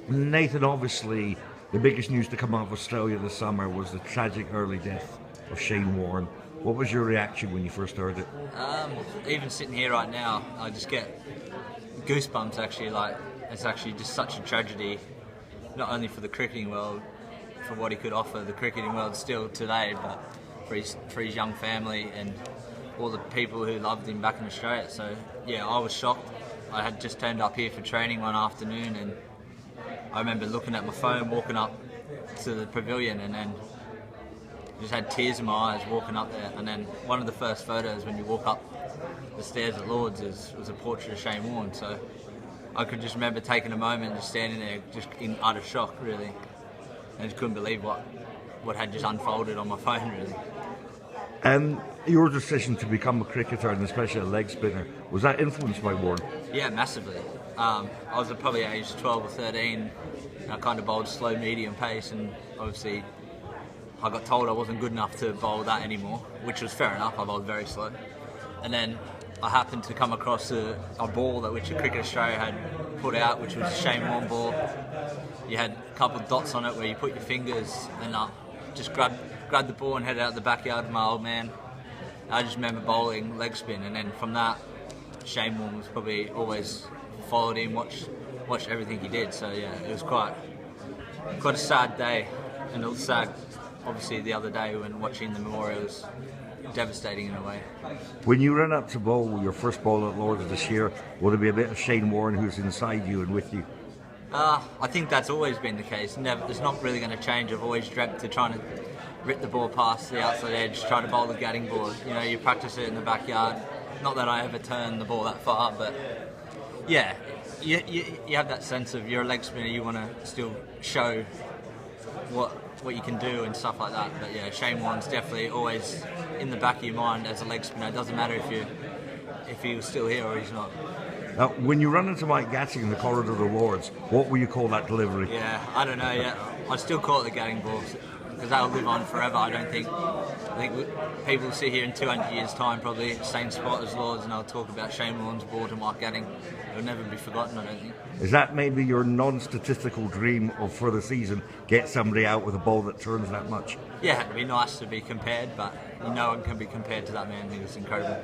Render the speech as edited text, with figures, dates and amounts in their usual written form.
Nathan, obviously, the biggest news to come out of Australia this summer was the tragic early death of Shane Warne. What was your reaction when you first heard it? Even sitting here right now, I just get goosebumps. Actually, like it's actually just such a tragedy, not only for the cricketing world, for what he could offer the cricketing world still today, but for his young family and all the people who loved him back in Australia. So yeah, I was shocked. I had just turned up here for training one afternoon, and I remember looking at my phone, walking up to the pavilion, and then just had tears in my eyes walking up there. And then one of the first photos when you walk up the stairs at Lord's was a portrait of Shane Warne. So I could just remember taking a moment and just standing there just in utter shock, really. And just couldn't believe what had just unfolded on my phone, really. Your decision to become a cricketer and especially a leg spinner, was that influenced by Warne? Yeah, massively. I was at probably age 12 or 13, and I kind of bowled slow medium pace, and obviously I got told I wasn't good enough to bowl that anymore, which was fair enough. I bowled very slow. And then I happened to come across a ball which Cricket Australia had put out, which was a Shane Warne ball. You had a couple of dots on it where you put your fingers, and I just grabbed the ball and headed out the backyard of my old man. I just remember bowling leg spin, and then from that, Shane Warne was probably always followed him, watched everything he did. So yeah, it was quite a sad day, and it was sad, obviously, the other day when watching the memorial was devastating in a way. When you ran up to bowl your first ball at Lord's this year, will there be a bit of Shane Warne who's inside you and with you? I think that's always been the case. It's not really going to change. I've always dreamt to trying to rip the ball past the outside edge, try to bowl the batting ball. You know, you practice it in the backyard. Not that I ever turn the ball that far, but yeah, you have that sense of you're a leg spinner. You want to still show what you can do and stuff like that. But yeah, Shane Warne's definitely always in the back of your mind as a leg spinner. It doesn't matter if he was still here or he's not. Now, when you run into Mike Gatting in the corridor of the Lords, what will you call that delivery? Yeah, I don't know yet. I still call it the Gatting ball because that'll live on forever. I think people will sit here in 200 years' time, probably same spot as Lords, and I'll talk about Shane Warne's ball to Mike Gatting. It'll never be forgotten, I don't think. Is that maybe your non-statistical dream for the season? Get somebody out with a ball that turns that much? Yeah, it'd be nice to be compared, but no one can be compared to that man. He was incredible.